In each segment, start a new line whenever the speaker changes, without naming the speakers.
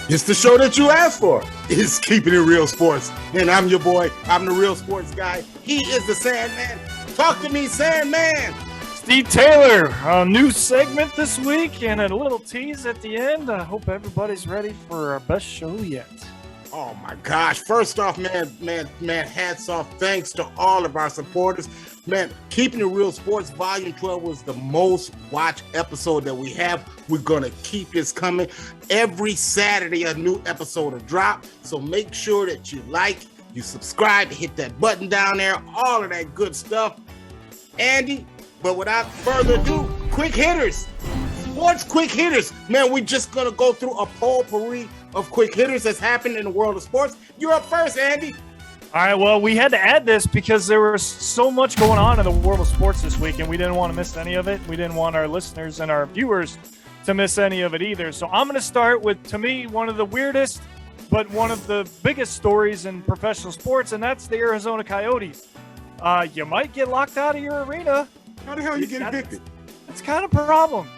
It's the show that you asked for. It's Keeping It Real Sports. And I'm your boy. I'm the real sports guy. He is the Sandman. Talk to me, Sandman.
Steve Taylor, a new segment this week and a little tease at the end. I hope everybody's ready for our best show yet.
Oh my gosh. First off, man, hats off. Thanks to all of our supporters. Man, Keeping It Real Sports Volume 12 was the most watched episode that we have. We're going to keep this coming. Every Saturday, a new episode will drop. So make sure that you like, you subscribe, hit that button down there, all of that good stuff. Andy, but without further ado, quick hitters. Sports quick hitters. Man, we're just going to go through a potpourri of quick hitters that's happened in the world of sports. You're up first, Andy.
All right, well, we had to add this because there was so much going on in the world of sports this week, and we didn't want to miss any of it. We didn't want our listeners and our viewers to miss any of it either. So I'm going to start with, to me, one of the weirdest, but one of the biggest stories in professional sports, and that's the Arizona Coyotes. You might get locked out of your arena.
How the hell you get evicted?
It's kind of a problem.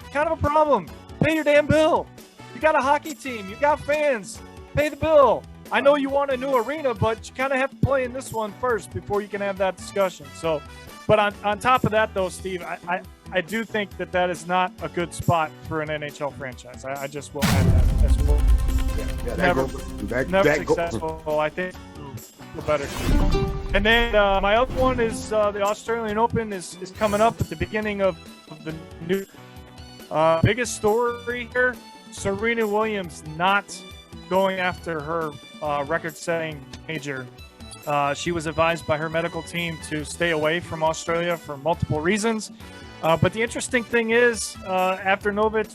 Pay your damn bill. You got a hockey team. You got fans. Pay the bill. I know you want a new arena, but you kind of have to play in this one first before you can have that discussion. So, but on top of that, though, Steve, I do think that is not a good spot for an NHL franchise. I just will add that as well. Never successful. I think the better. And then my other one is the Australian Open is coming up at the beginning of the new biggest story here. Serena Williams not going after her record-setting major. She was advised by her medical team to stay away from Australia for multiple reasons. But the interesting thing is, after Novak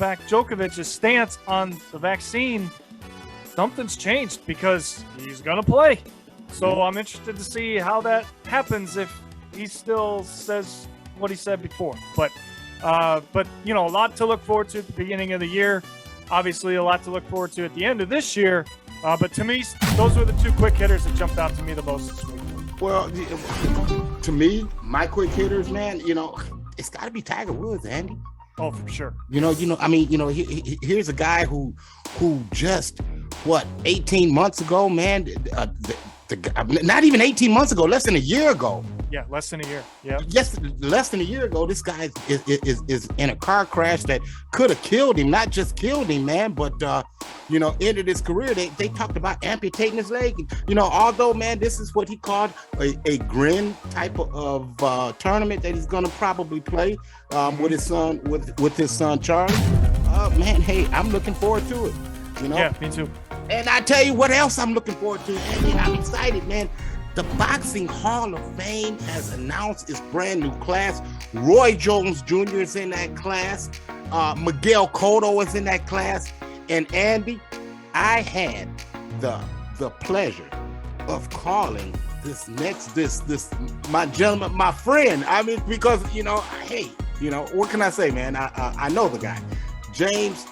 Djokovic's stance on the vaccine, something's changed because he's going to play. So I'm interested to see how that happens if he still says what he said before. But you know, a lot to look forward to at the beginning of the year. Obviously, a lot to look forward to at the end of this year. But to me, those were the two quick hitters that jumped out to me the most this week.
Well, to me, my quick hitters, man, you know, it's got to be Tiger Woods, Andy.
Oh, for sure.
Here's a guy who just, 18 months ago, man, not even 18 months ago, less than a year ago.
Yeah, less than a year. Yeah.
Yes, less than a year ago, this guy is in a car crash that could have killed him. Not just killed him, man, but ended his career. They talked about amputating his leg. You know, although, man, this is what he called a grin type of tournament that he's gonna probably play with his son Charles. Man, hey, I'm looking forward to it. You know.
Yeah, me too.
And I tell you what else I'm looking forward to, Andy. I'm excited, man. The Boxing Hall of Fame has announced its brand new class. Roy Jones Jr. is in that class. Miguel Cotto is in that class. And Andy, I had the pleasure of calling my gentleman, my friend. I mean, because, what can I say, man? I know the guy. James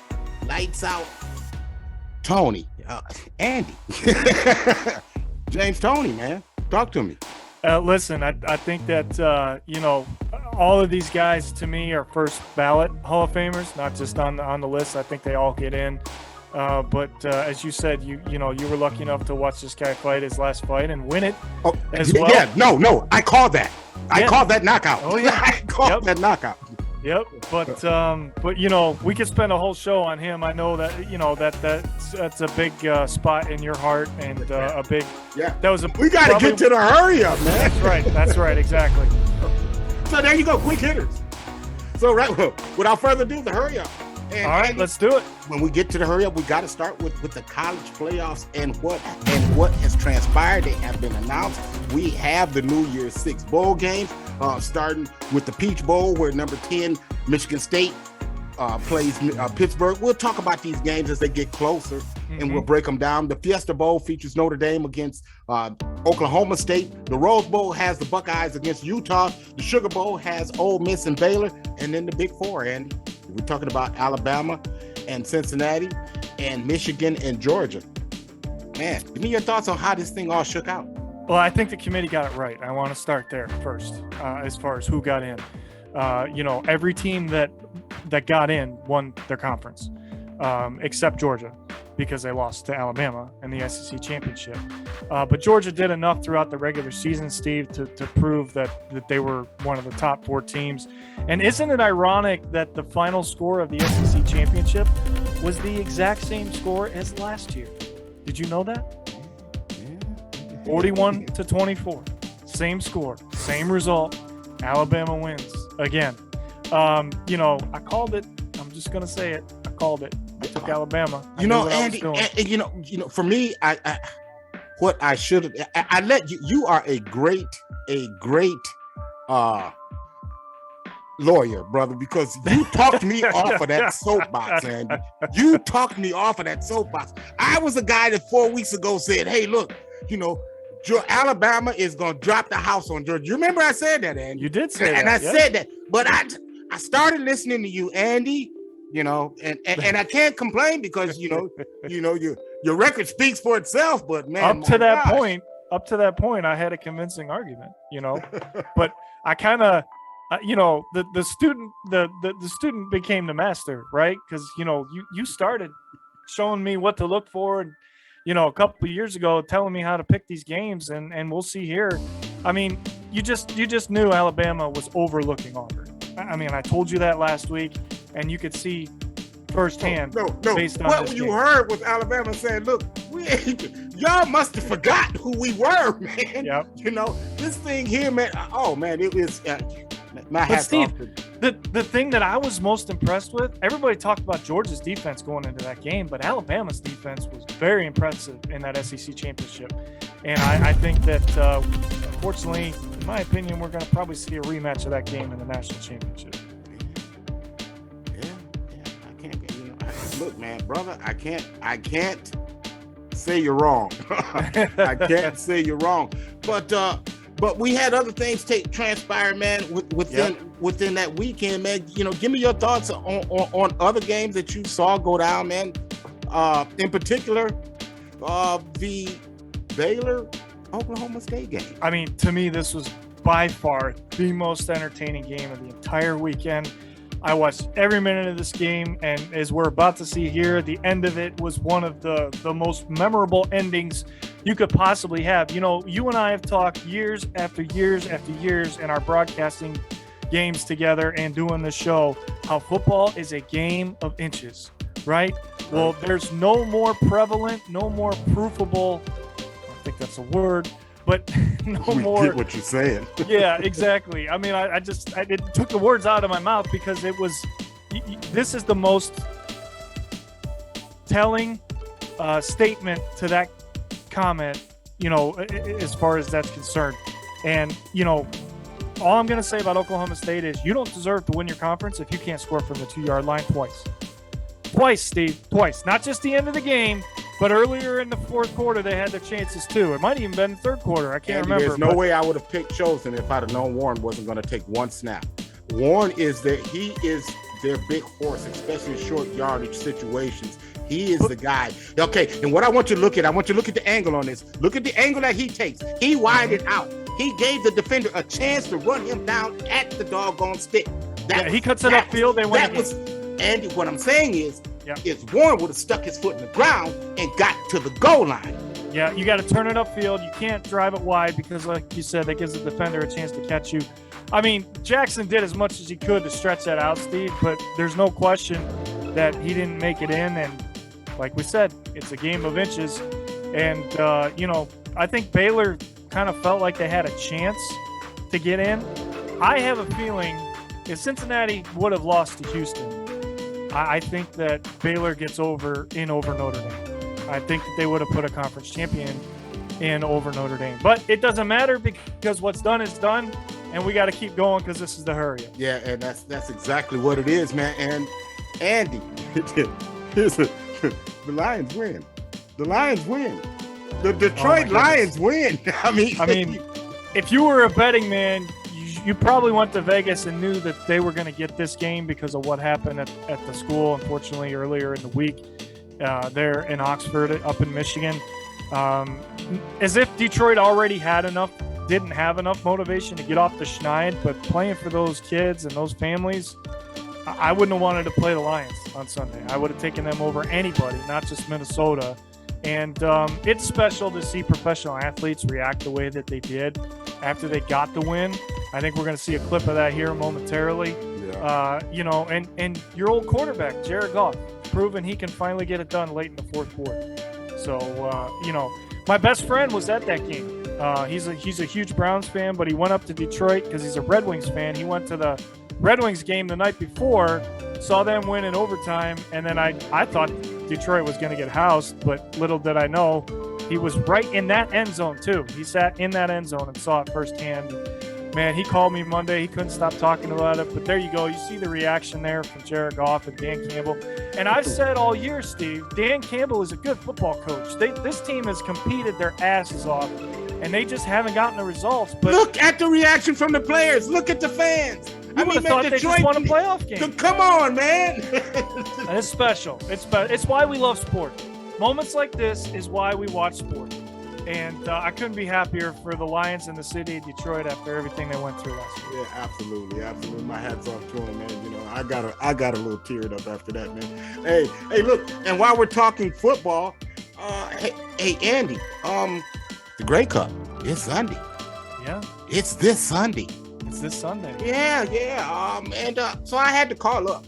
Lights Out Toney. Andy. James Toney, man. Talk to me.
Listen, I think that, all of these guys to me are first ballot Hall of Famers, not just on the list. I think they all get in. But as you said, you were lucky enough to watch this guy fight his last fight and win it as well.
Yeah, no, I called that. I called that knockout.
Oh, yeah.
I called that knockout.
Yep, but we could spend a whole show on him. I know that that's a big spot in your heart and a big. Yeah, that was
we got to get to the hurry up, man.
That's right, exactly.
So there you go, quick hitters. So without further ado, the hurry up.
And, all right, let's do it.
When we get to the hurry up, we got to start with the college playoffs and what has transpired. They have been announced. We have the New Year's Six bowl games, starting with the Peach Bowl, where number 10 Michigan State plays Pittsburgh. We'll talk about these games as they get closer, and we'll break them down. The Fiesta Bowl features Notre Dame against Oklahoma State. The Rose Bowl has the Buckeyes against Utah. The Sugar Bowl has Ole Miss and Baylor, and then the Big Four, Andy. We're talking about Alabama and Cincinnati and Michigan and Georgia. Man, give me your thoughts on how this thing all shook out.
Well, I think the committee got it right. I want to start there first, as far as who got in. Every team that got in won their conference, except Georgia, because they lost to Alabama in the SEC championship. But Georgia did enough throughout the regular season, Steve, to prove that they were one of the top 4 teams. And isn't it ironic that the final score of the SEC championship was the exact same score as last year? Did you know that? 41-24, same score, same result. Alabama wins again. I called it. I'm just gonna say it. I called it. I took Alabama.
Andy, for me, I should have. I let you. You are a great lawyer, brother, because you talked me off of that soapbox, Andy. You talked me off of that soapbox. I was a guy that 4 weeks ago said, "Hey, look, Alabama is going to drop the house on Georgia." You remember I said that, Andy?
You did say that.
And I said that. But I started listening to you, Andy, and I can't complain because, your record speaks for itself. But, man,
up to that point, I had a convincing argument, But I kind of, the student became the master, right? Because, you started showing me what to look for and, a couple of years ago, telling me how to pick these games, and we'll see here. I mean, you just knew Alabama was overlooking Auburn. I mean, I told you that last week, and you could see firsthand.
No.
Based on
what you heard was Alabama saying, "Look, y'all must have forgot who we were, man."
Yep.
This thing here, man. Oh man, it was. My hat's
Steve,
off.
the thing that I was most impressed with, everybody talked about Georgia's defense going into that game, but Alabama's defense was very impressive in that SEC championship. And I think that, unfortunately, in my opinion, we're going to probably see a rematch of that game in the national championship.
Yeah, I can't. Look, man, brother, I can't say you're wrong. I can't say you're wrong. But we had other things transpire, man, within that weekend, man. Give me your thoughts on other games that you saw go down, man. In particular, the Baylor Oklahoma State game.
I mean, to me, this was by far the most entertaining game of the entire weekend. I watched every minute of this game, and as we're about to see here, the end of it was one of the most memorable endings you could possibly have. You and I have talked years after years after years in our broadcasting games together and doing the show how football is a game of inches, right? Well, there's no more prevalent, no more proofable, I don't think that's a word, but more.
Get what you're saying.
Yeah, exactly. I mean, I it took the words out of my mouth because this is the most telling statement to that comment, as far as that's concerned. And, all I'm going to say about Oklahoma State is you don't deserve to win your conference if you can't score from the 2-yard line twice. Twice, Steve, twice. Not just the end of the game, but earlier in the fourth quarter, they had their chances too. It might have even been the third quarter. I can't remember.
There's no way I would have picked Chosen if I'd have known Warren wasn't going to take one snap. Warren he is their big horse, especially in short yardage situations. He is the guy. Okay, and what I want you to look at, the angle on this. Look at the angle that he takes. He widened out. He gave the defender a chance to run him down at the doggone stick.
He cuts it upfield.
Andy, what I'm saying is Warren would have stuck his foot in the ground and got to the goal line.
Yeah, you got to turn it upfield. You can't drive it wide because, like you said, that gives the defender a chance to catch you. I mean, Jackson did as much as he could to stretch that out, Steve, but there's no question that he didn't make it in. And like we said, it's a game of inches. And, I think Baylor kind of felt like they had a chance to get in. I have a feeling if Cincinnati would have lost to Houston, I think that Baylor gets over Notre Dame. I think that they would have put a conference champion in over Notre Dame. But it doesn't matter because what's done is done, and we got to keep going because this is the hurry.
Yeah, and that's exactly what it is, man. And Andy, the Lions win. The Lions win. The Detroit Lions win. I mean,
if you were a betting man, you probably went to Vegas and knew that they were going to get this game because of what happened at the school, unfortunately, earlier in the week there in Oxford, up in Michigan. As if Detroit already didn't have enough motivation to get off the schneid, but playing for those kids and those families, I wouldn't have wanted to play the Lions on Sunday. I would have taken them over anybody, not just Minnesota. And it's special to see professional athletes react the way that they did after they got the win. I think we're going to see a clip of that here momentarily. Yeah. And your old quarterback, Jared Goff, proving he can finally get it done late in the fourth quarter. So, my best friend was at that game. He's a huge Browns fan, but he went up to Detroit because he's a Red Wings fan. He went to the Red Wings game the night before, saw them win in overtime, and then I thought Detroit was going to get housed, but little did I know he was right in that end zone too. He sat in that end zone and saw it firsthand. Man, he called me Monday. He couldn't stop talking about it, but there you go. You see the reaction there from Jared Goff and Dan Campbell. And I've said all year, Steve, Dan Campbell is a good football coach. This team has competed their asses off, and they just haven't gotten the results. But
look at the reaction from the players. Look at the fans.
I would have thought they just won a playoff game.
Come on, man.
And it's special. It's why we love sport. Moments like this is why we watch sport. And I couldn't be happier for the Lions and the city of Detroit after everything they went through last year.
Yeah, absolutely. My hat's off to them, man. I got a little teared up after that, man. Hey, look. And while we're talking football, hey, Andy, the Grey Cup is Sunday.
Yeah,
it's this Sunday.
It's this Sunday.
Yeah. So I had to call up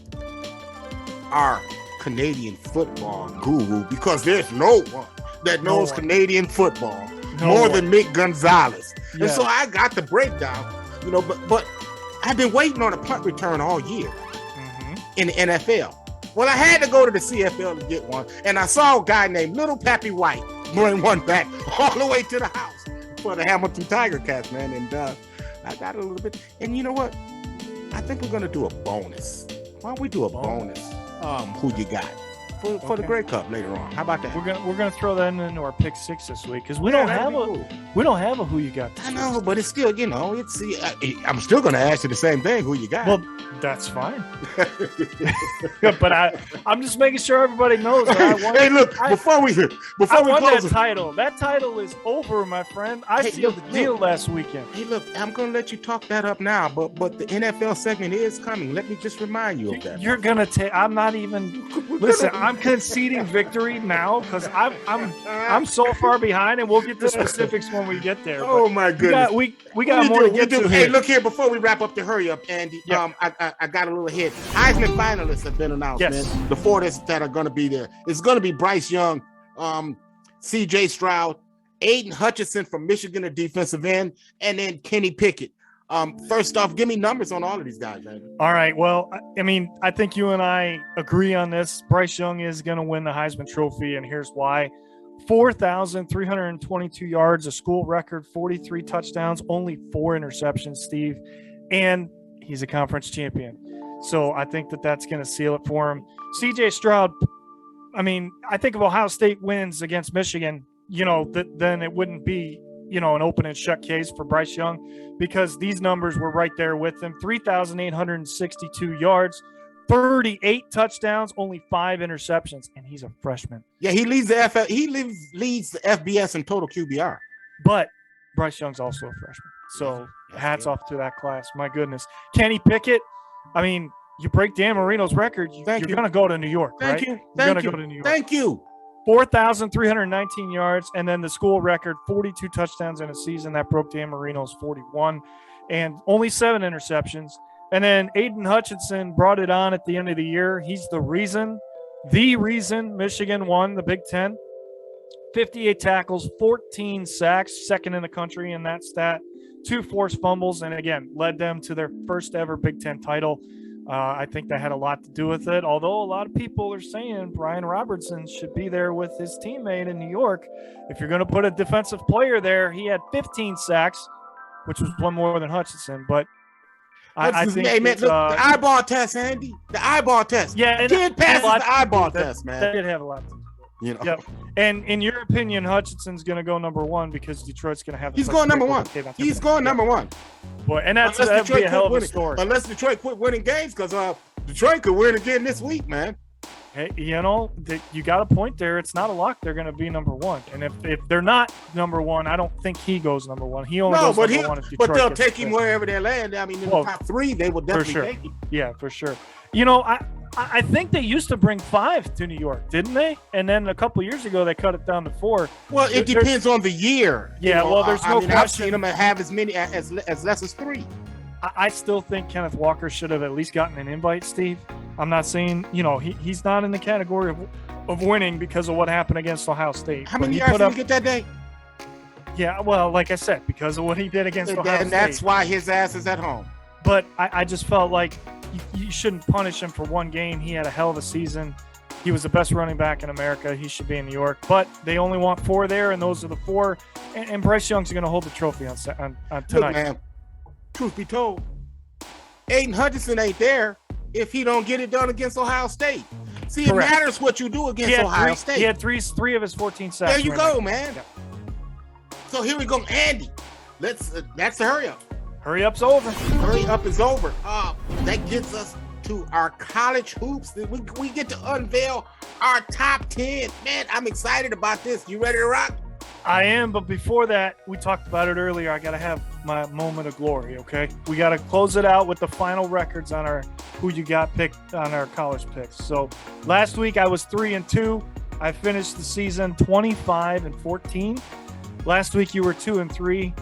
our Canadian football guru because there's no one that knows Canadian football more than Mick Gonzalez. Yeah. And so I got the breakdown, but I've been waiting on a punt return all year in the NFL. Well, I had to go to the CFL to get one, and I saw a guy named Little Pappy White bring one back all the way to the house for the Hamilton Tiger Cats, man. And I got a little bit. And you know what? I think we're going to do a bonus. Why don't we do a bonus? Who you got? For the Grey Cup later on. How about that?
We're gonna throw that into our pick six this week because we don't have a who you got.
I know, but it's still I'm still gonna ask you the same thing. Who you got?
Well, that's fine. But I'm just making sure everybody knows that I won.
Hey, look, before we close
that title is over, my friend. I sealed the deal last weekend.
Hey, look, I'm gonna let you talk that up now, but the NFL segment is coming. Let me just remind you of that.
You're gonna take. I'm not even. Listen, I'm conceding victory now because I'm so far behind, and we'll get to specifics when we get there.
Oh my goodness,
we got more to get to.
Hey, look here, before we wrap up the hurry up, Andy. Yeah. I got a little hit. Heisman finalists have been announced, man. The four that are going to be there. It's going to be Bryce Young, C.J. Stroud, Aidan Hutchinson from Michigan, a defensive end, and then Kenny Pickett. First off, give me numbers on all of these guys, man.
All right. Well, I mean, I think you and I agree on this. Bryce Young is going to win the Heisman Trophy, and here's why. 4,322 yards, a school record, 43 touchdowns, only 4 interceptions, Steve. And he's a conference champion. So I think that's going to seal it for him. C.J. Stroud, I mean, I think if Ohio State wins against Michigan, then it wouldn't be, an open and shut case for Bryce Young because these numbers were right there with him. 3,862 yards, 38 touchdowns, only 5 interceptions, and he's a freshman.
Yeah, he leads the leads the FBS in total QBR.
But Bryce Young's also a freshman. So hats off to that class. My goodness. Kenny Pickett, I mean, you break Dan Marino's record, you're going to go to New York, right? You're going to go to New York.
Thank you.
4,319 yards, and then the school record, 42 touchdowns in a season. That broke Dan Marino's 41, and only 7 interceptions. And then Aidan Hutchinson brought it on at the end of the year. He's the reason Michigan won the Big Ten. 58 tackles, 14 sacks, second in the country in that stat. 2 forced fumbles, and again, led them to their first ever Big Ten title. I think that had a lot to do with it, although a lot of people are saying Brian Robertson should be there with his teammate in New York. If you're going to put a defensive player there, he had 15 sacks, which was one more than Hutchinson, but I think
the eyeball test, Andy. The eyeball test.
Yeah,
kid passes the eyeball test, man.
That did have a lot to do. Yep. And in your opinion, Hutchinson's going to go number 1 because Detroit's going to have.
He's going number 1. He's going number 1.
Boy, and that'd be a hell of a story.
Unless Detroit quit winning games, because Detroit could win again this week, man.
Hey, you got a point there. It's not a lock they're going to be number one. And if they're not number one, I don't think he goes number one. He only goes number one if Detroit.
But they'll take him wherever they land. I mean, in the top three, they will definitely take him.
Yeah, for sure. I think they used to bring 5 to New York, didn't they? And then a couple years ago, they cut it down to 4.
Well, it depends on the year.
Yeah, there's no question.
I've seen them have as many as less as 3.
I still think Kenneth Walker should have at least gotten an invite, Steve. I'm not saying, he's not in the category of winning because of what happened against Ohio State.
How many yards did he get that day?
Yeah, well, like I said, because of what he did against Ohio State.
And that's why his ass is at home.
But I just felt like you shouldn't punish him for one game. He had a hell of a season. He was the best running back in America. He should be in New York. But they only want 4 there, and those are the 4. And Bryce Young's going to hold the trophy on tonight.
Look, man, truth be told, Aidan Hutchinson ain't there if he don't get it done against Ohio State. See, Correct. It matters what you do against Ohio State.
He had three of his 14 sacks.
There you go, man. Yeah. So here we go, Andy. That's the hurry up.
Hurry up's over.
Hurry up is over. That gets us to our college hoops. We get to unveil our top 10. Man, I'm excited about this. You ready to rock?
I am, but before that, we talked about it earlier. I got to have my moment of glory, okay? We got to close it out with the final records on our who you got picked on our college picks. So last week I was 3-2. I finished the season 25-14. Last week you were 2-3.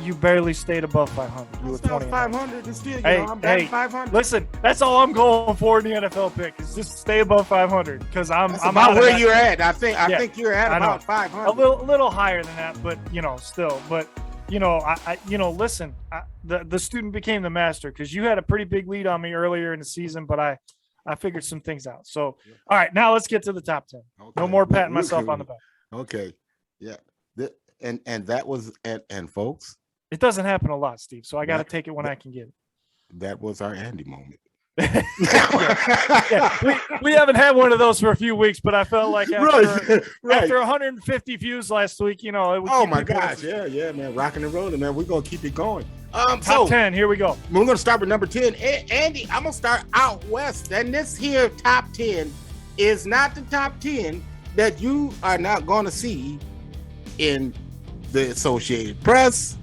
You barely stayed above 500. You were 20.
500 is still, I'm
hey,
500.
Listen, that's all I'm going for in the NFL pick is just stay above 500 because I'm
about where you're at. I think you're at about 500.
A little higher than that, but still. But listen, the student became the master because you had a pretty big lead on me earlier in the season, but I figured some things out. So, all right, now let's get to the top 10. Okay. No more patting myself on the back.
Okay, yeah, and that was and folks.
It doesn't happen a lot, Steve, so I got to take it when I can get it.
That was our Andy moment.
We haven't had one of those for a few weeks, but I felt like after 150 views last week, it was
oh my gosh, yeah, man, rocking and rolling, man. We're gonna keep it going.
Top 10, here we go.
We're gonna start with number 10. Andy, I'm gonna start out west, and this here top 10 is not the top 10 that you are not gonna see in the Associated Press.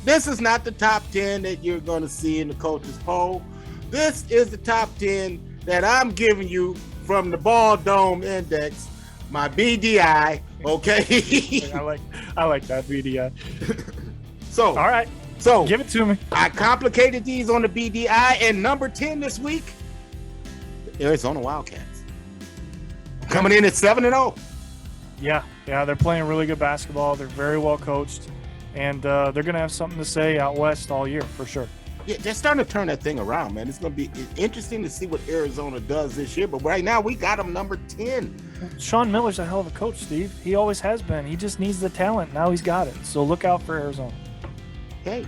This is not the top 10 that you're going to see in the coaches poll. This is the top 10 that I'm giving you from the Ball Dome Index, my BDI, okay?
I like that BDI.
So, all right. So,
give it to me.
I complicated these on the BDI, and number 10 this week, the Arizona Wildcats. Coming in at 7-0.
Yeah, they're playing really good basketball. They're very well coached. And they're going to have something to say out west all year, for sure.
Yeah, they're starting to turn that thing around, man. It's going to be interesting to see what Arizona does this year. But right now, we got them number 10.
Sean Miller's a hell of a coach, Steve. He always has been. He just needs the talent. Now he's got it. So look out for Arizona.
Okay.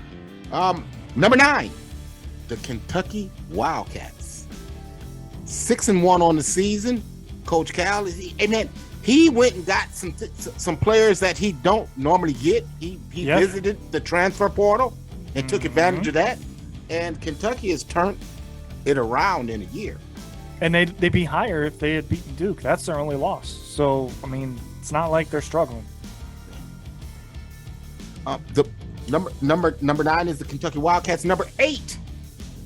Number 9, the Kentucky Wildcats. 6-1 on the season. Coach Cal, he went and got some players that he don't normally get. He visited the transfer portal and took advantage of that. And Kentucky has turned it around in a year.
And they'd be higher if they had beaten Duke. That's their only loss. So, I mean, it's not like they're struggling.
The number 9 is the Kentucky Wildcats. Number 8,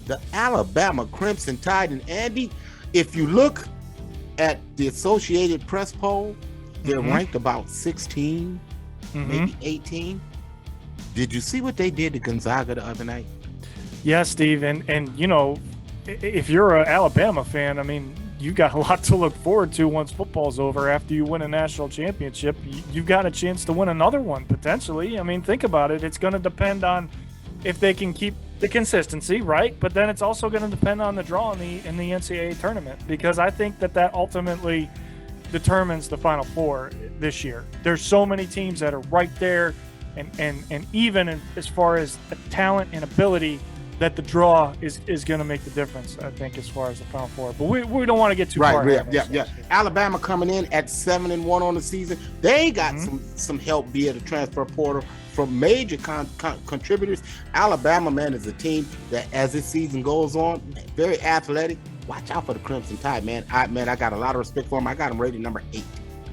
the Alabama Crimson Tide. And Andy, if you look at the Associated Press poll, they're ranked about 16, maybe 18. Did you see what they did to Gonzaga the other night?
Yeah, Steve, and if you're an Alabama fan, I mean, you got a lot to look forward to once football's over. After you win a national championship, you've got a chance to win another one potentially. I mean, think about it. It's going to depend on if they can keep the consistency, right? But then it's also going to depend on the draw in the NCAA tournament, because I think that ultimately determines the Final Four this year. There's so many teams that are right there, and even as far as talent and ability, that the draw is going to make the difference, I think, as far as the Final Four. But we don't want to get too far.
Yeah. Alabama coming in at 7-1 on the season. They got some help via the transfer portal from major contributors. Alabama, man, is a team that, as this season goes on, very athletic, watch out for the Crimson Tide, man. I got a lot of respect for them. I got them rated number 8.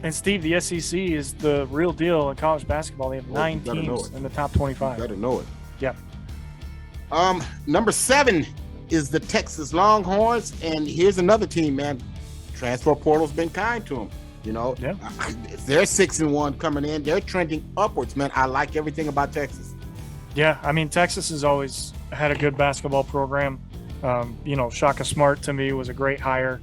And Steve, the SEC is the real deal in college basketball. They have 9 teams in the top 25.
You better know it.
Yeah.
Number 7 is the Texas Longhorns, and here's another team, man. Transfer portal's been kind to them. You know, they're 6-1 coming in. They're trending upwards, man. I like everything about Texas.
Yeah, I mean, Texas has always had a good basketball program. Shaka Smart to me was a great hire.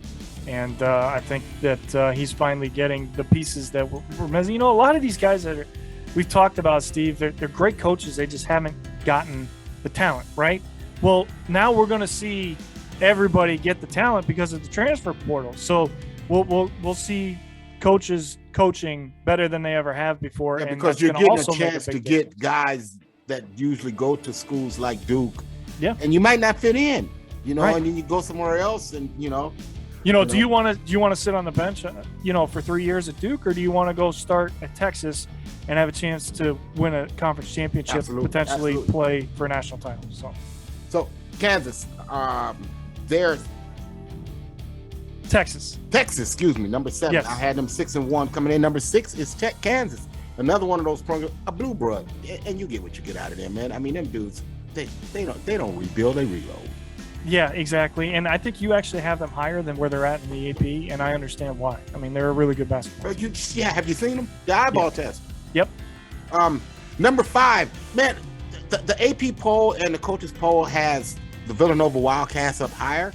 And I think that he's finally getting the pieces that we're missing. You know, a lot of these guys that we've talked about, Steve, they're great coaches. They just haven't gotten the talent, right? Well, now we're going to see everybody get the talent because of the transfer portal. So we'll see coaches coaching better than they ever have before.
Yeah,
and
because you're getting a chance to get guys that usually go to schools like Duke.
Yeah.
And you might not fit in, you know,
right.
And then you go somewhere else and,
do you want to sit on the bench, for 3 years at Duke, or do you want to go start at Texas and have a chance to win a conference championship, potentially play for a national title?
So Kansas, they're
Texas,
excuse me, number 7.
Yes.
I had them 6-1 coming in. Number 6 is Kansas, another one of those programs, a blue blood, and you get what you get out of them, man. I mean, them dudes, they don't rebuild, they reload.
Yeah, exactly. And I think you actually have them higher than where they're at in the AP, and I understand why. I mean, they're a really good basketball team.
Have you seen them? The eyeball test.
Yep.
Number 5, man, the AP poll and the coaches poll has the Villanova Wildcats up higher.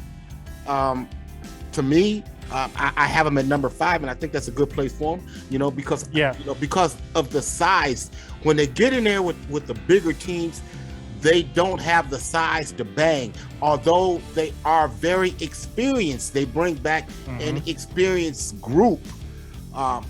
To me, I have them at number 5, and I think that's a good place for them, because of the size. When they get in there with the bigger teams, they don't have the size to bang, although they are very experienced. They bring back an experienced group. A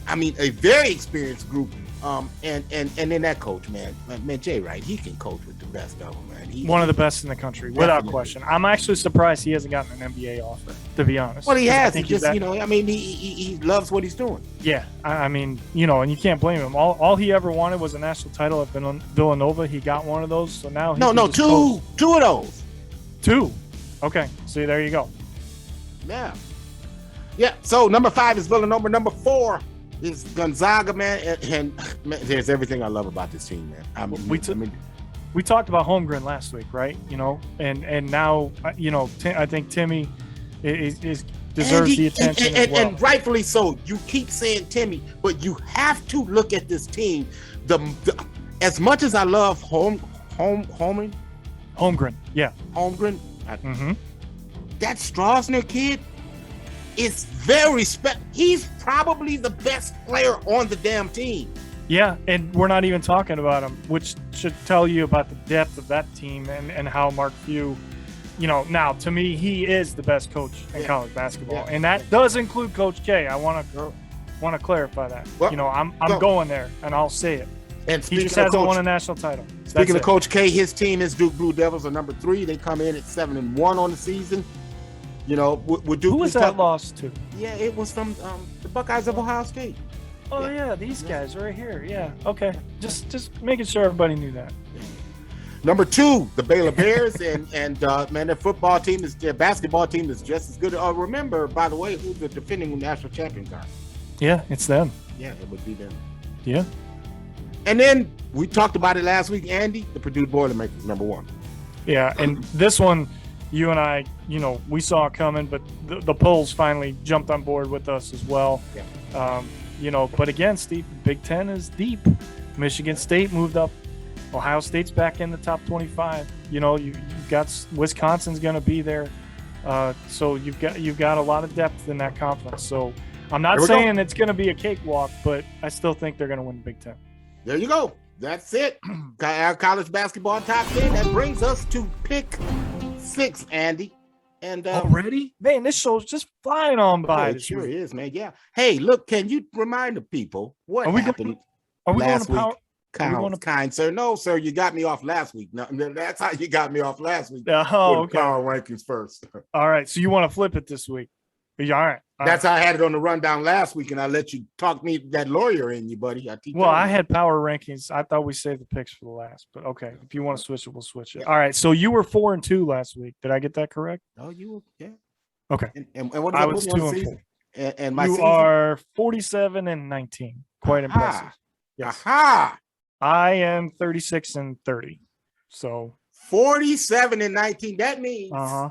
very experienced group. And then that coach, man, Jay Wright, he can coach with the best of them, man.
One of the best in the country, without question. I'm actually surprised he hasn't gotten an NBA offer, to be honest.
Well, he has. He loves what he's doing.
Yeah, and you can't blame him. All he ever wanted was a national title at Villanova. He got one of those, so now
two of those.
2. Okay, see, there you go.
Yeah. So number 5 is Villanova. Number 4 is Gonzaga, man, and there's everything I love about this team, man.
We talked about Holmgren last week, right? And now I think Timmy is deserves the attention as well.
And rightfully so. You keep saying Timmy, but you have to look at this team. As much as I love Holmgren,
yeah,
that Strasner kid is very special. He's probably the best player on the damn team.
Yeah, and we're not even talking about him, which should tell you about the depth of that team and how Mark Few, now to me, he is the best coach in college basketball. And that does include Coach K. I want to clarify that. Well, I'm going there, and I'll say it.
And
he just hasn't won a national title.
Speaking of Coach K, his team, his Duke Blue Devils, are number 3. They come in at 7-1 on the season. With Duke.
Who was that lost to?
Yeah, it was from the Buckeyes of Ohio State.
Oh yeah, these guys right here. Yeah, okay. Just making sure everybody knew that.
Number 2, the Baylor Bears, and man, their basketball team is just as good. Remember, by the way, who the defending national champions are?
Yeah, it's them.
Yeah, it would be them.
Yeah.
And then we talked about it last week, Andy, the Purdue Boilermakers, number 1.
Yeah, and this one, you and I, we saw it coming, but the polls finally jumped on board with us as well.
Yeah.
But again, Steve, Big Ten is deep. Michigan State moved up. Ohio State's back in the top 25. You've got Wisconsin's going to be there. So you've got a lot of depth in that conference. So I'm not saying it's going to be a cakewalk, but I still think they're going to win the Big Ten.
There you go. That's it. Our college basketball top 10. That brings us to pick 6, Andy. And
already, man, this show's just flying on by.
It sure is, man. Yeah. Hey, look, can you remind the people what happened last week? Kind sir. No, sir, you got me off last week. No, that's how you got me off last week.
Oh, okay.
Power rankings first.
All right. So you want to flip it this week? All right.
That's how I had it on the rundown last week, and I let you talk me that lawyer in you, buddy.
I had power rankings. I thought we saved the picks for the last, but okay. If you want to switch it, we'll switch it. Yeah. All right. So you were 4-2 last week. Did I get that correct?
Oh, you were, yeah.
Okay.
And what does
I
that
was
put me
2
on the
and 4.
season? And my
You
season?
are 47-19. Quite impressive. Yes.
Aha!
I am 36-30. So
47-19. That means
uh-huh.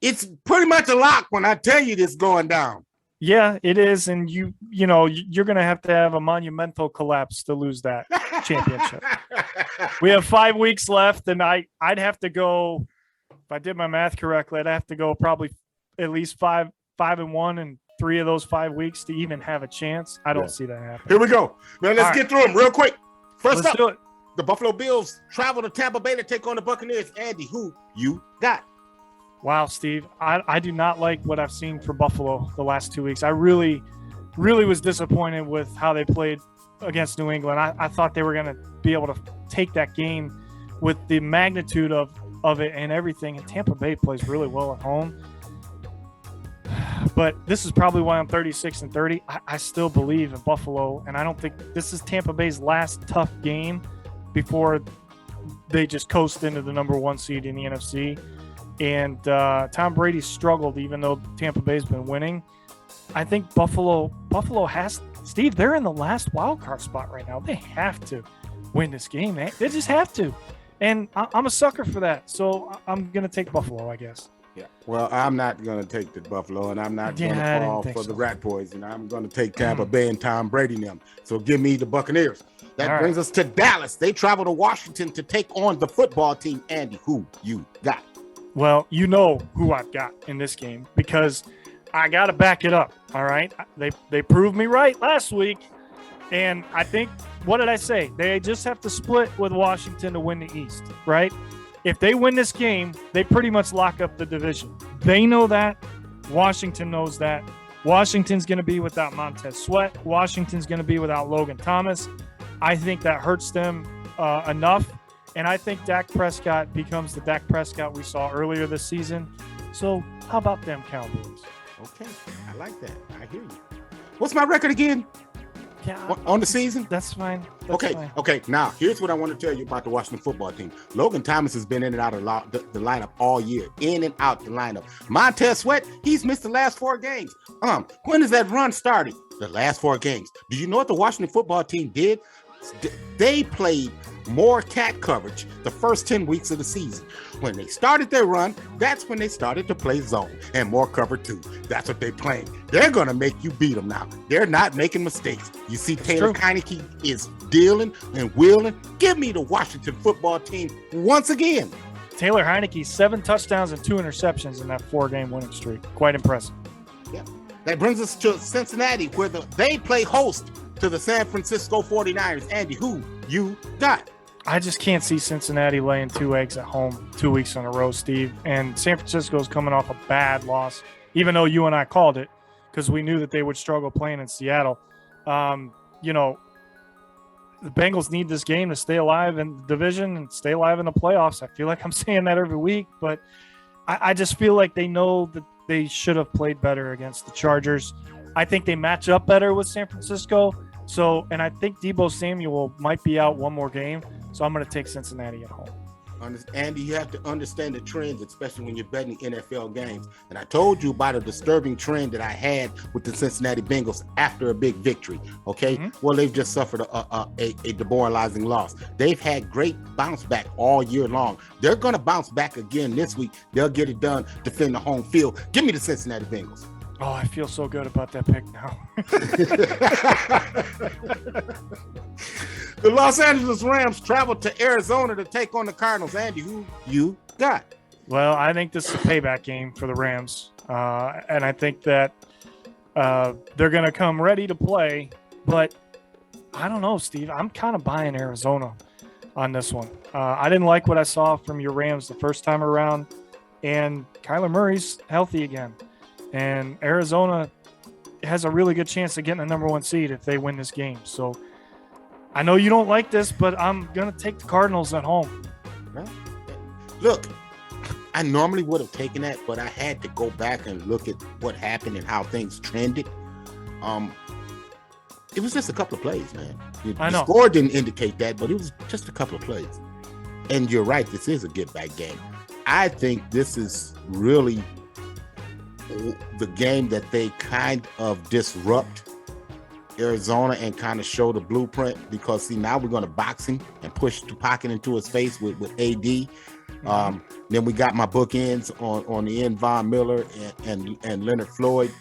it's pretty much a lock when I tell you this going down.
Yeah, it is. And you're going to have a monumental collapse to lose that championship. We have 5 weeks left, and I'd have to go, if I did my math correctly, I'd have to go probably at least 5-1 in 3 of those 5 weeks to even have a chance. I don't see that happen.
Here we go. Man, let's get through them real quick. First
Let's do it.
The Buffalo Bills travel to Tampa Bay to take on the Buccaneers. Andy, who you got?
Wow, Steve. I do not like what I've seen for Buffalo the last 2 weeks. I really, really was disappointed with how they played against New England. I thought they were going to be able to take that game with the magnitude of it and everything. And Tampa Bay plays really well at home. But this is probably why I'm 36-30. I still believe in Buffalo, and I don't think this is Tampa Bay's last tough game before they just coast into the number 1 seed in the NFC. And Tom Brady struggled, even though Tampa Bay's been winning. I think Buffalo has – Steve, they're in the last wild card spot right now. They have to win this game, man. They just have to. And I'm a sucker for that. So I'm going to take Buffalo, I guess.
Yeah. Well, I'm not going to take the Buffalo, and I'm not going to fall for the rat poison. I'm going to take Tampa Bay and Tom Brady and them. So give me the Buccaneers. That brings us to Dallas. They travel to Washington to take on the football team. Andy, who you got?
Well, you know who I've got in this game because I got to back it up, all right? They proved me right last week, and I think, what did I say? They just have to split with Washington to win the East, right? If they win this game, they pretty much lock up the division. They know that. Washington knows that. Washington's going to be without Montez Sweat. Washington's going to be without Logan Thomas. I think that hurts them enough. And I think Dak Prescott becomes the Dak Prescott we saw earlier this season. So how about them Cowboys?
Okay, I like that. I hear you. What's my record again?
Yeah,
on the season?
That's fine.
Okay. Now, here's what I want to tell you about the Washington football team. Logan Thomas has been in and out of the lineup all year. In and out the lineup. Montez Sweat, he's missed the last 4 games. When is that run starting? The last 4 games. Do you know what the Washington football team did? They played more cat coverage the first 10 weeks of the season. When they started their run, that's when they started to play zone and more cover 2. That's what they're playing. They're going to make you beat them now. They're not making mistakes. You see, Taylor Heineke is dealing and wheeling. Give me the Washington football team once again.
Taylor Heineke, 7 touchdowns and 2 interceptions in that 4-game winning streak. Quite impressive.
Yeah. That brings us to Cincinnati, where they play host to the San Francisco 49ers. Andy, who you got?
I just can't see Cincinnati laying 2 eggs at home 2 weeks in a row, Steve. And San Francisco's coming off a bad loss, even though you and I called it because we knew that they would struggle playing in Seattle. The Bengals need this game to stay alive in the division and stay alive in the playoffs. I feel like I'm saying that every week, but I just feel like they know that they should have played better against the Chargers. I think they match up better with San Francisco. And I think Deebo Samuel might be out 1 more game. So I'm going to take Cincinnati at home.
Andy, you have to understand the trends, especially when you're betting NFL games. And I told you about a disturbing trend that I had with the Cincinnati Bengals after a big victory. Okay. Mm-hmm. Well, they've just suffered a demoralizing loss. They've had great bounce back all year long. They're going to bounce back again this week. They'll get it done, defend the home field. Give me the Cincinnati Bengals.
Oh, I feel so good about that pick now.
The Los Angeles Rams travel to Arizona to take on the Cardinals. Andy, who you got?
Well, I think this is a payback game for the Rams. And I think that they're going to come ready to play. But I don't know, Steve. I'm kind of buying Arizona on this one. I didn't like what I saw from your Rams the first time around. And Kyler Murray's healthy again. And Arizona has a really good chance of getting the number 1 seed if they win this game. So I know you don't like this, but I'm going to take the Cardinals at home.
Look, I normally would have taken that, but I had to go back and look at what happened and how things trended. It was just a couple of plays, man. The score didn't indicate that, but it was just a couple of plays. And you're right, this is a get-back game. I think this is really the game that they kind of disrupt Arizona and kind of show the blueprint, because see, now we're going to box him and push the pocket into his face with AD. Then we got my bookends on the end, Von Miller and Leonard Floyd.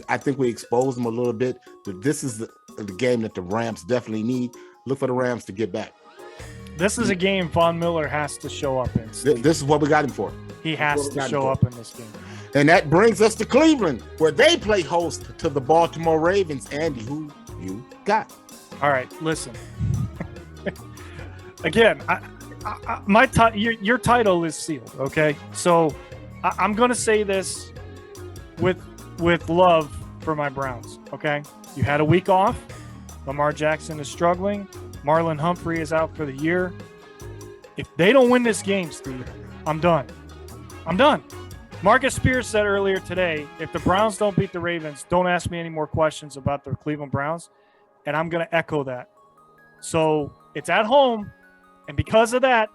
I think we exposed them a little bit. But this is the game that the Rams definitely need. Look for the Rams to get back.
This is a game Von Miller has to show up in.
This is what we got him for.
He has to show up in this game.
And that brings us to Cleveland, where they play host to the Baltimore Ravens. Andy, who you got?
All right, listen. Again, your title is sealed, okay? So I'm going to say this with love for my Browns, okay? You had a week off. Lamar Jackson is struggling. Marlon Humphrey is out for the year. If they don't win this game, Steve, I'm done. Marcus Spears said earlier today, if the Browns don't beat the Ravens, don't ask me any more questions about the Cleveland Browns. And I'm going to echo that. So it's at home. And because of that,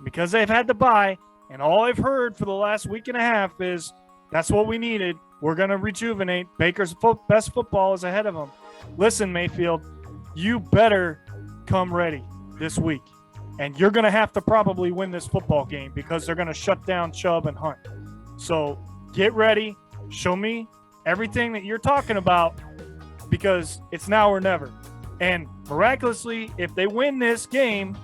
because they've had to bye, and all I've heard for the last week and a half is that's what we needed. We're going to rejuvenate. Baker's best football is ahead of him. Listen, Mayfield, you better come ready this week. And you're going to have to probably win this football game because they're going to shut down Chubb and Hunt. So get ready. Show me everything that you're talking about, because it's now or never. And miraculously, if they win this game,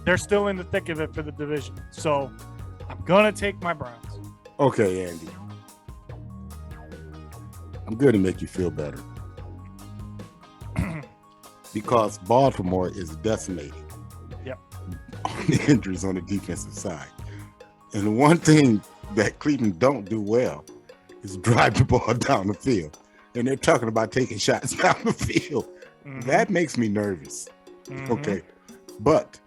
they're still in the thick of it for the division. So I'm going to take my Browns.
Okay, Andy. I'm going to make you feel better. Because Baltimore is decimated.
Yep.
On the injuries on the defensive side. And the one thing that Cleveland don't do well is drive the ball down the field. And they're talking about taking shots down the field. That makes me nervous. Okay. But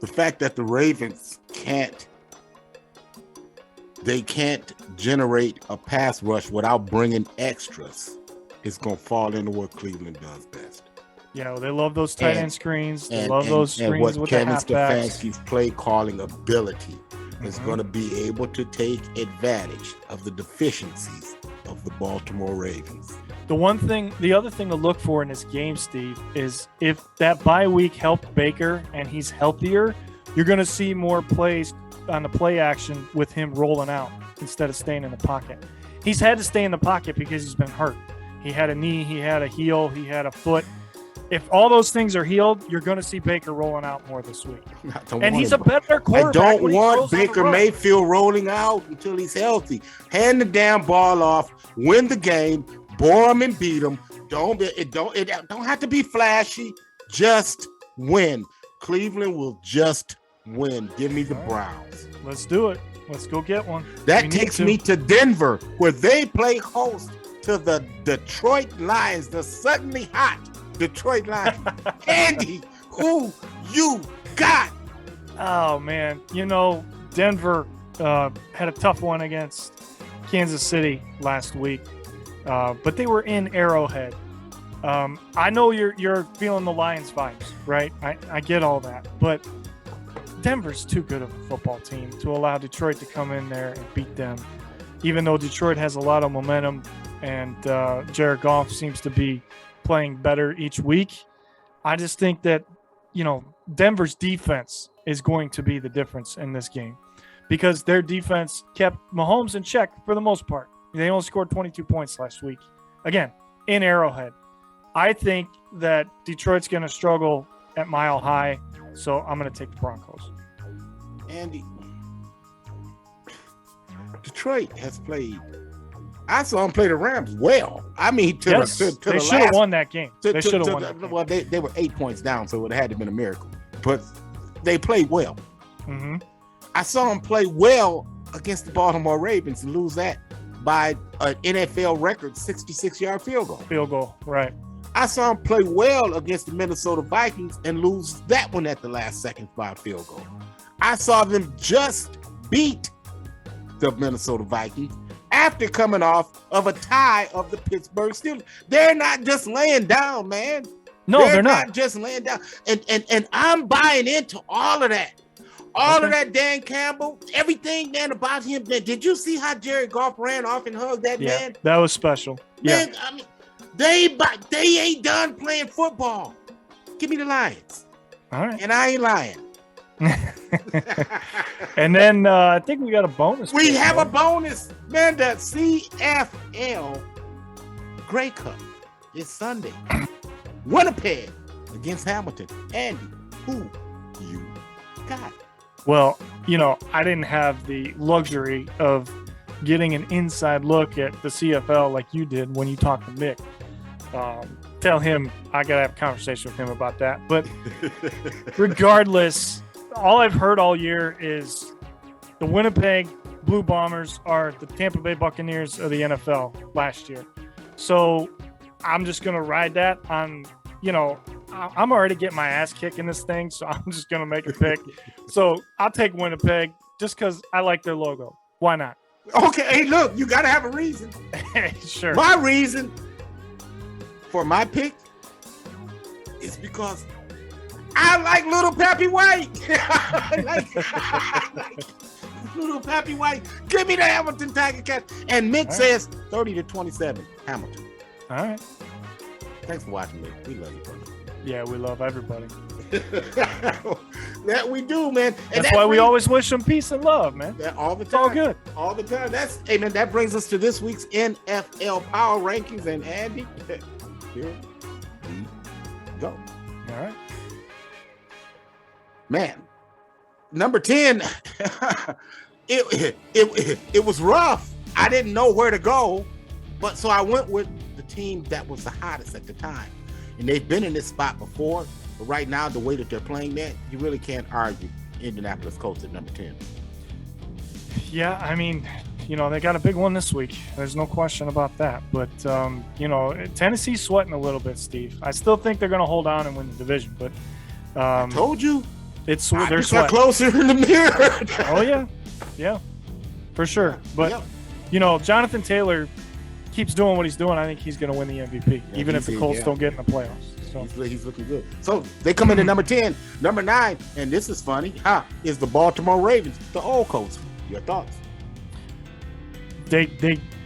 the fact that the Ravens can't generate a pass rush without bringing extras is going to fall into what Cleveland does best.
You know, they love those tight end screens. They love those screens with the halfbacks.
And what Kevin Stefanski's play calling ability is going to be able to take advantage of the deficiencies of the Baltimore Ravens.
The other thing to look for in this game, Steve, is if that bye week helped Baker and he's healthier, you're going to see more plays on the play action with him rolling out instead of staying in the pocket. He's had to stay in the pocket because he's been hurt. He had a knee, he had a heel, he had a foot. If all those things are healed, you're going to see Baker rolling out more this week. And he's a better quarterback.
I don't want Baker Mayfield rolling out until he's healthy. Hand the damn ball off, win the game, bore him and beat him. It don't have to be flashy. Just win. Cleveland will just win. Give me the Browns.
Let's do it. Let's go get one.
That takes me to Denver, where they play host to the Detroit Lions, the suddenly hot Detroit Lions. Andy, who you got?
Oh, man. You know, Denver had a tough one against Kansas City last week, but they were in Arrowhead. I know you're feeling the Lions vibes, right? I get all that, but Denver's too good of a football team to allow Detroit to come in there and beat them, even though Detroit has a lot of momentum and Jared Goff seems to be playing better each week. I just think that, you know, Denver's defense is going to be the difference in this game because their defense kept Mahomes in check for the most part. They only scored 22 points last week. Again, in Arrowhead. I think that Detroit's going to struggle at Mile High, so I'm going to take the Broncos.
Andy, Detroit has played. I saw them play the Rams well. I mean,
they should have won that game. They should have won that game.
Well, they were 8 points down, so it would have had to have been a miracle. But they played well.
Mm-hmm.
I saw them play well against the Baltimore Ravens and lose that by an NFL record 66-yard field goal.
Field goal, right.
I saw them play well against the Minnesota Vikings and lose that one at the last second by a field goal. I saw them just beat the Minnesota Vikings after coming off of a tie of the Pittsburgh Steelers. They're not just laying down, man.
No, they're not
just laying down. And I'm buying into all of that. All of that Dan Campbell, everything, man, about him. Man, did you see how Jared Goff ran off and hugged that man?
That was special.
Man, I mean, they ain't done playing football. Give me the Lions.
All right.
And I ain't lying.
And then I think we got a bonus.
We have a bonus. Man, the CFL Grey Cup is Sunday. Winnipeg against Hamilton. Andy, who you got?
Well, I didn't have the luxury of getting an inside look at the CFL like you did when you talked to Nick. Tell him I got to have a conversation with him about that. But regardless, all I've heard all year is the Winnipeg Blue Bombers are the Tampa Bay Buccaneers of the NFL last year. So I'm just going to ride that on, I'm already getting my ass kicked in this thing, so I'm just going to make a pick. So I'll take Winnipeg just because I like their logo. Why not?
Okay, hey, look, you got to have a reason.
Sure.
My reason for my pick is because I like Little Pappy White. I like Little Pappy White. Give me the Hamilton Tiger Cats. And Mick says 30-27, Hamilton.
All right.
Thanks for watching, Mick. We love you, brother.
Yeah, we love everybody.
That we do, man. And
that's why we always wish them peace and love, man.
All the time.
It's all good.
All the time. Hey, man, that brings us to this week's NFL Power Rankings. And Andy, here we go.
All right.
Man, number 10, it was rough. I didn't know where to go, but so I went with the team that was the hottest at the time. And they've been in this spot before, but right now, the way that they're playing that, you really can't argue Indianapolis Colts at number 10.
Yeah, I mean, they got a big one this week. There's no question about that. But, Tennessee's sweating a little bit, Steve. I still think they're going to hold on and win the division, but
I told you.
They're sweating.
Closer in the mirror.
Oh, yeah, for sure. But, Jonathan Taylor keeps doing what he's doing. I think he's going to win the MVP, even if the Colts don't get in the playoffs. So
he's looking good. So they come in at number 10. Number 9, and this is funny, is the Baltimore Ravens, the old Colts. Your thoughts?
They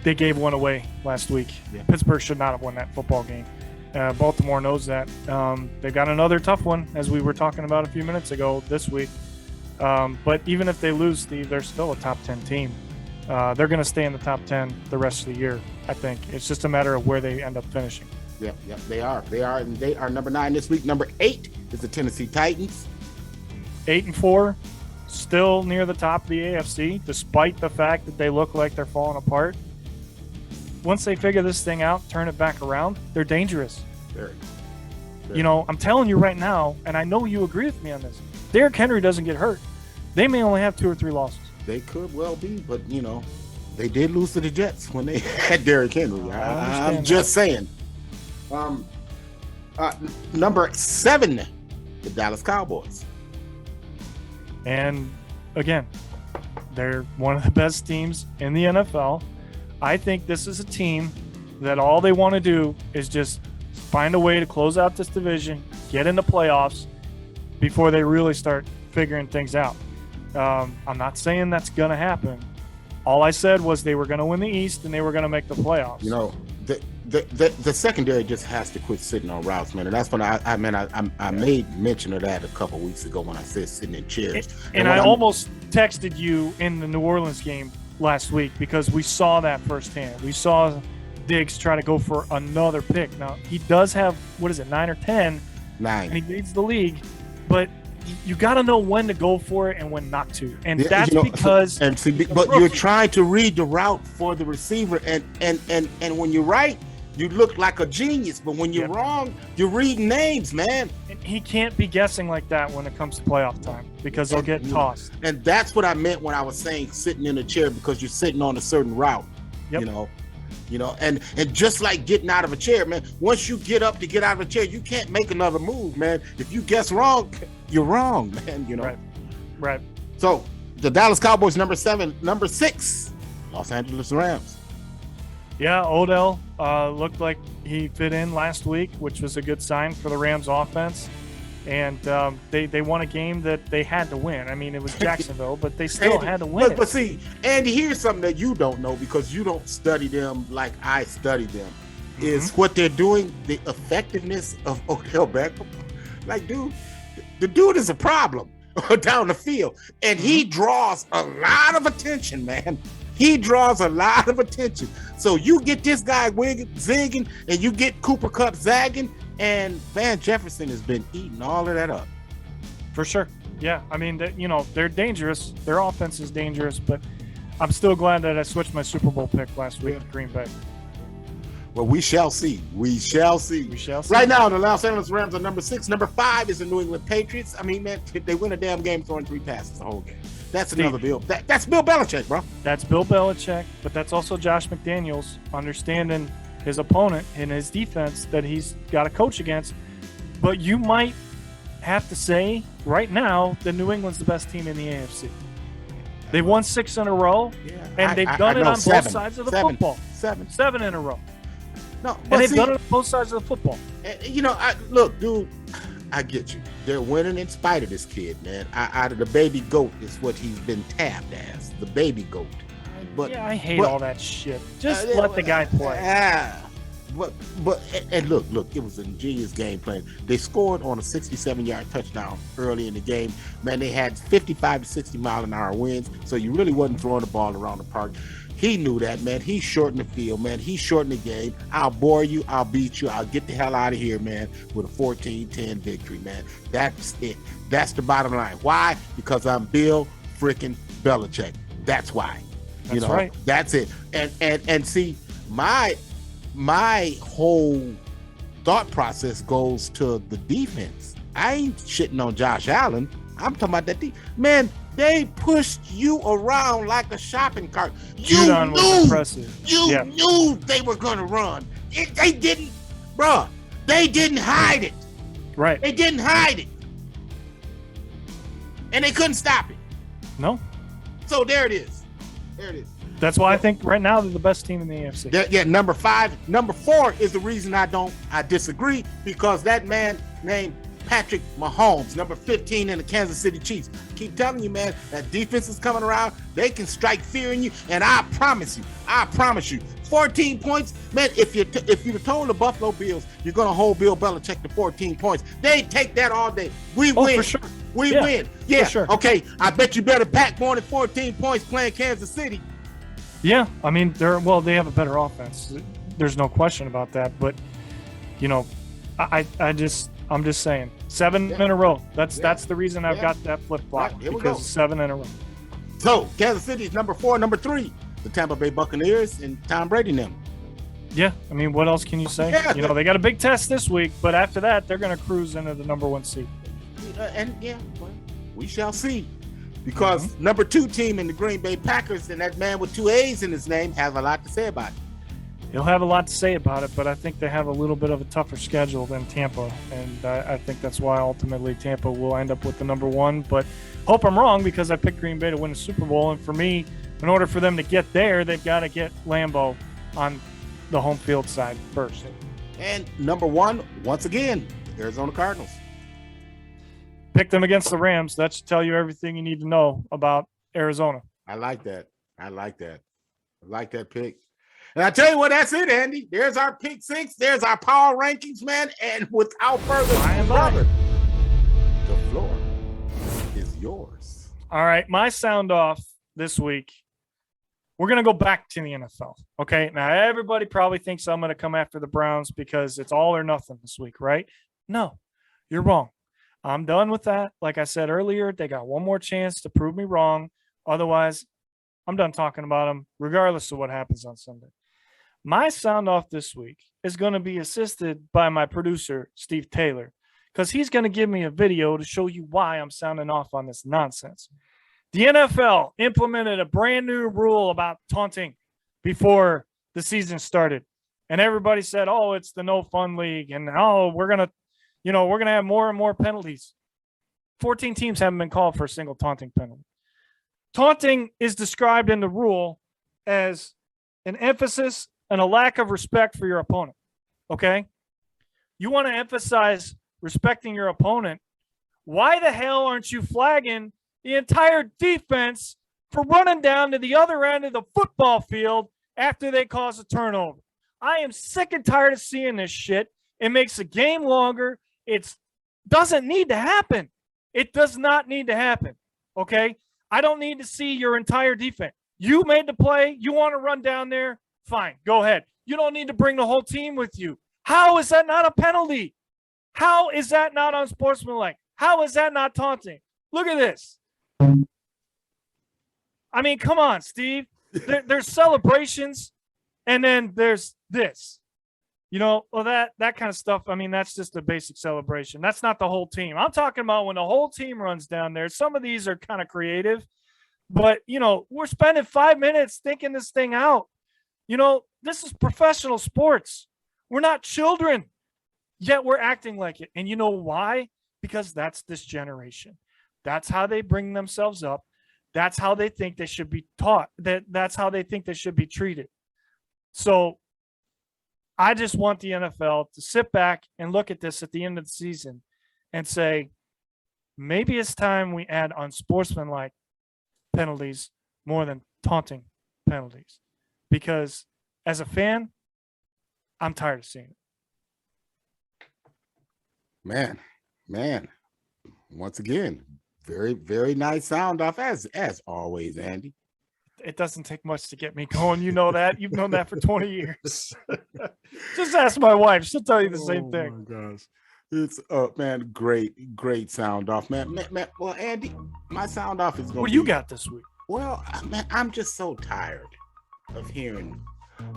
gave one away last week. Yeah. Pittsburgh should not have won that football game. Baltimore knows that. They've got another tough one, as we were talking about a few minutes ago this week. But even if they lose, Steve, they're still a top 10 team. They're going to stay in the top 10 the rest of the year, I think. It's just a matter of where they end up finishing.
Yep, they are. And they are number 9 this week. Number 8 is the Tennessee Titans.
8-4, still near the top of the AFC, despite the fact that they look like they're falling apart. Once they figure this thing out, turn it back around, they're dangerous. Very. I'm telling you right now, and I know you agree with me on this, Derrick Henry doesn't get hurt. They may only have 2 or 3 losses.
They could well be, but, they did lose to the Jets when they had Derrick Henry. I'm just saying. Number 7, the Dallas Cowboys.
And, again, they're one of the best teams in the NFL. I think this is a team that all they want to do is just find a way to close out this division, get into playoffs before they really start figuring things out. I'm not saying that's going to happen. All I said was they were going to win the East and they were going to make the playoffs.
The secondary just has to quit sitting on routes, man. And that's when I made mention of that a couple of weeks ago when I said sitting in chairs.
And I almost texted you in the New Orleans game last week because we saw that firsthand. We saw Diggs try to go for another pick. Now, he does have, 9 or 10?
9.
And he leads the league. But you got to know when to go for it and when not to. And that's because...
But you're trying to read the route for the receiver. And when you're right, you look like a genius. But when you're wrong, you're reading names, man.
And he can't be guessing like that when it comes to playoff time because they'll get tossed.
And that's what I meant when I was saying sitting in a chair, because you're sitting on a certain route, and just like getting out of a chair, man, once you get up to get out of a chair, you can't make another move, man. If you guess wrong, you're wrong, man,
Right.
So the Dallas Cowboys, number 7. Number 6, Los Angeles Rams.
Yeah, Odell looked like he fit in last week, which was a good sign for the Rams offense. And they won a game that they had to win. I mean, it was Jacksonville, but they still had to win.
But see, Andy, here's something that you don't know because you don't study them like I study them. Is what they're doing, the effectiveness of Odell Beckham. Like, dude, the dude is a problem down the field. And he draws a lot of attention, man. He draws a lot of attention. So you get this guy zigging, and you get Cooper Kupp zagging, and Van Jefferson has been eating all of that up.
For sure. Yeah. I mean, they're dangerous. Their offense is dangerous, but I'm still glad that I switched my Super Bowl pick last week with Green Bay.
Well, we shall see. We shall see.
We shall see.
Right now, the Los Angeles Rams are number 6. Number 5 is the New England Patriots. I mean, man, if they win a damn game throwing 3 passes the whole game. That's another Bill. That's Bill Belichick, bro.
That's Bill Belichick, but that's also Josh McDaniels understanding his opponent and his defense that he's got to coach against. But you might have to say right now that New England's the best team in the AFC. They've won 6 in a row, and they've done it on both sides of the football. 7 in a row.
No,
and they've done it on both sides of the football.
Look, dude, I get you. They're winning in spite of this kid, man. Out of the baby goat is what he's been tabbed as, the baby goat. But
I hate all that shit. Just let the guy play.
And look, it was an ingenious game plan. They scored on a 67-yard touchdown early in the game. Man, they had 55 to 60 mile an hour winds, so you really wasn't throwing the ball around the park. He knew that, man. He shortened the field, man. He shortened the game. I'll bore you. I'll beat you. I'll get the hell out of here, man, with a 14-10 victory, man. That's it. That's the bottom line. Why? Because I'm Bill freaking Belichick. That's why.
That's right.
That's it. And see, my whole thought process goes to the defense. I ain't shitting on Josh Allen. I'm talking about that man. They pushed you around like a shopping cart. You knew they were going to run. They didn't, bruh. They didn't hide it.
Right.
They didn't hide it. And they couldn't stop it.
No.
So there it is.
That's why I think right now they're the best team in the AFC.
Yeah, number 5. Number 4 is the reason I disagree, because that man named Patrick Mahomes, number 15 in the Kansas City Chiefs. Keep telling you, man, that defense is coming around. They can strike fear in you, and I promise you, 14 points, man. If you'd have told the Buffalo Bills you're going to hold Bill Belichick to 14 points, they take that all day. We win.
For sure.
We win. Yeah.
For sure.
Okay. I bet you better pack more than 14 points playing Kansas City.
Yeah. I mean, they have a better offense. There's no question about that. But I'm just saying, 7 in a row. That's the reason I've got that flip flop, because 7 in a row.
So Kansas City is number 4. Number 3, the Tampa Bay Buccaneers and Tom Brady and them.
Yeah, I mean, what else can you say?
Yeah.
They got a big test this week, but after that, they're going to cruise into the number 1 seed.
We shall see. Because number 2 team in the Green Bay Packers, and that man with 2 A's in his name, has a lot to say about it.
He'll have a lot to say about it, but I think they have a little bit of a tougher schedule than Tampa, and I think that's why ultimately Tampa will end up with the number 1. But hope I'm wrong, because I picked Green Bay to win the Super Bowl, and for me, in order for them to get there, they've got to get Lambeau on the home field side first.
And number 1, once again, Arizona Cardinals.
Pick them against the Rams. That should tell you everything you need to know about Arizona.
I like that pick. And I tell you what, that's it, Andy. There's our pick 6. There's our power rankings, man. And without further ado, the floor is yours.
All right, my sound off this week. We're going to go back to the NFL. Okay, now everybody probably thinks I'm going to come after the Browns because it's all or nothing this week, right? No, you're wrong. I'm done with that. Like I said earlier, they got one more chance to prove me wrong. Otherwise, I'm done talking about them, regardless of what happens on Sunday. My sound off this week is going to be assisted by my producer, Steve Taylor, because he's going to give me a video to show you why I'm sounding off on this nonsense. The NFL implemented a brand new rule about taunting before the season started. And everybody said, oh, it's the no fun league. And, oh, we're going to have more and more penalties. 14 teams haven't been called for a single taunting penalty. Taunting is described in the rule as an emphasis and a lack of respect for your opponent. Okay? You want to emphasize respecting your opponent, Why the hell aren't you flagging the entire defense for running down to the other end of the football field after they cause a turnover? I am sick and tired of seeing this shit. It makes the game longer. It doesn't need to happen. It does not need to happen, okay? I don't need to see your entire defense. You made the play. You want to run down there? Fine, go ahead. You don't need to bring the whole team with you. How is that not a penalty? How is that not unsportsmanlike? How is that not taunting? Look at this. I mean, come on, Steve. There's celebrations, and then there's this. You know, well, that kind of stuff, I mean, that's just a basic celebration. That's not the whole team. I'm talking about when the whole team runs down there. Some of these are kind of creative, but, you know, we're spending 5 minutes thinking this thing out. You know, this is professional sports. We're not children, yet we're acting like it. And you know why? Because that's this generation. That's how they bring themselves up. That's how they think they should be taught. That's how they think they should be treated. So I just want the NFL to sit back and look at this at the end of the season and say, maybe it's time we add unsportsmanlike penalties more than taunting penalties. Because as a fan, I'm tired of seeing it.
Man. Once again, very, very nice sound off as always, Andy.
It doesn't take much to get me going. You know that. You've known that for 20 years. Just ask my wife. She'll tell you the same thing.
Oh, my gosh. It's, man, great sound off, man. Well, Andy, my sound off is going to
What do you got this week?
Well, man, I'm just so tired of hearing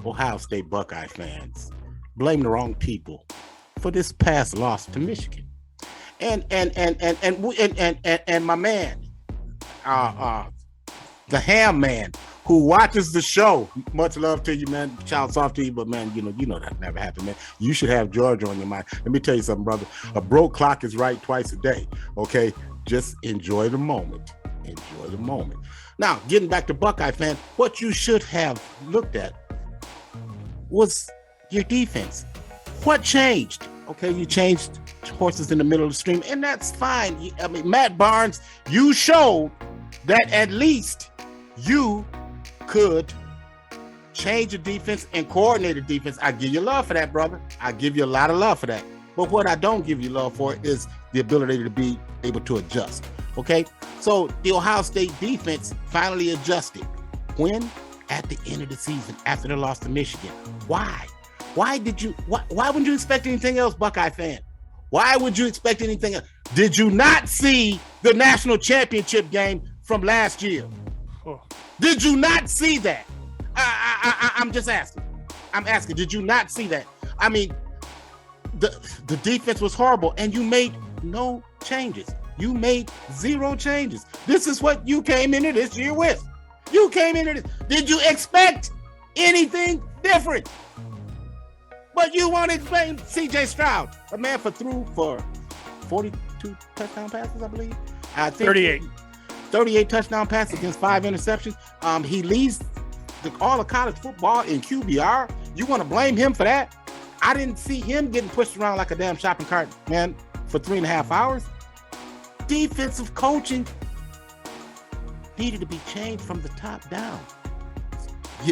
Ohio State Buckeye fans blame the wrong people for this past loss to Michigan. And my man, the Ham Man, who watches the show. Much love to you, man. Shouts off to you, but man, you know that never happened, man. You should have Georgia on your mind. Let me tell you something, brother. A broke clock is right twice a day. Okay, just enjoy the moment. Enjoy the moment. Now, getting back to Buckeye fan, what you should have looked at was your defense. What changed? Okay, you changed horses in the middle of the stream, and that's fine. I mean, Matt Barnes, you showed that at least you could change your defense and coordinate the defense. I give you love for that, brother. I give you a lot of love for that. But what I don't give you love for is the ability to be able to adjust. Okay? So the Ohio State defense finally adjusted. When? At the end of the season, after the loss to Michigan. Why? Why wouldn't you expect anything else, Buckeye fan? Why would you expect anything else? Did you not see the national championship game from last year?
Oh.
Did you not see that? I'm just asking. I'm asking, did you not see that? I mean, the defense was horrible, and you made no changes. You made zero changes. This is what you came into this year with. You came into this. Did you expect anything different? But you want to blame C.J. Stroud, a man threw for 42 touchdown passes, I believe. I think 38 touchdown passes against 5 interceptions. He leads all of college football in QBR. You want to blame him for that? I didn't see him getting pushed around like a damn shopping cart, man, for 3.5 hours. Defensive coaching needed to be changed from the top down.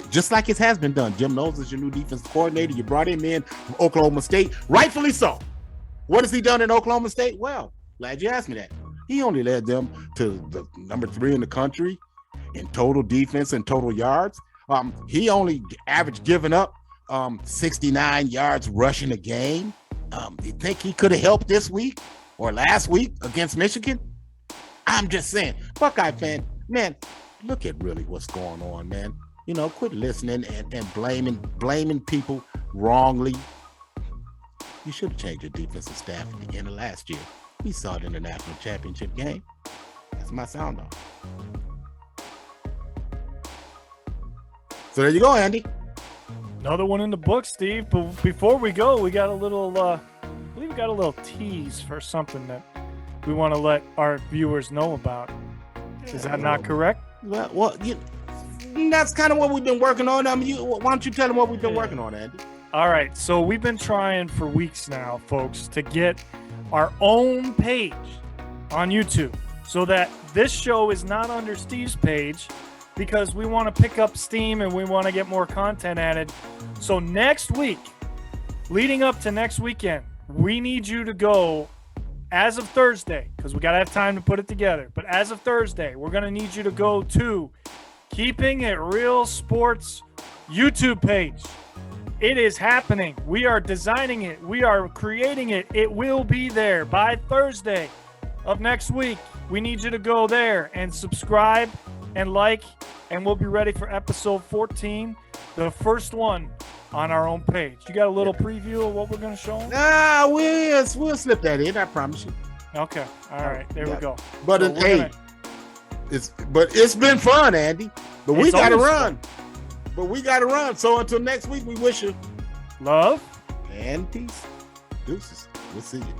Just like it has been done. Jim Knowles is your new defensive coordinator. You brought him in from Oklahoma State, rightfully so. What has he done in Oklahoma State? Well, glad you asked me that. He only led them to the number 3 in the country in total defense and total yards. He only averaged giving up 69 yards rushing a game. Do you think he could have helped this week or last week against Michigan? I'm just saying, Buckeye fan, man, look at really what's going on, man. You know, quit listening and blaming people wrongly. You should have changed your defensive staff at the end of last year. We saw it in the national championship game. That's my sound off. So there you go, Andy.
Another one in the book, Steve. But before we go, we got a little, I believe we got a little tease for something that we want to let our viewers know about. Is that not correct?
Well, that's kind of what we've been working on. Why don't you tell them what we've been working on, Andy?
All right. So we've been trying for weeks now, folks, to get our own page on YouTube so that this show is not under Steve's page because we want to pick up steam and we want to get more content added. So next week, leading up to next weekend, we need you to go as of Thursday, because we got to have time to put it together. But as of Thursday, we're going to need you to go to Keeping It Real Sports YouTube page. It is happening. We are designing it. We are creating it. It will be there by Thursday of next week. We need you to go there and subscribe and like, and we'll be ready for episode 14, the first one on our own page. You got a little preview of what we're going to show them?
Nah, we'll slip that in. I promise you.
Okay. All right. There we go.
But
So
hey, it's been fun, Andy. But we got to run. So until next week, we wish you
love
and peace. Deuces. We'll see you.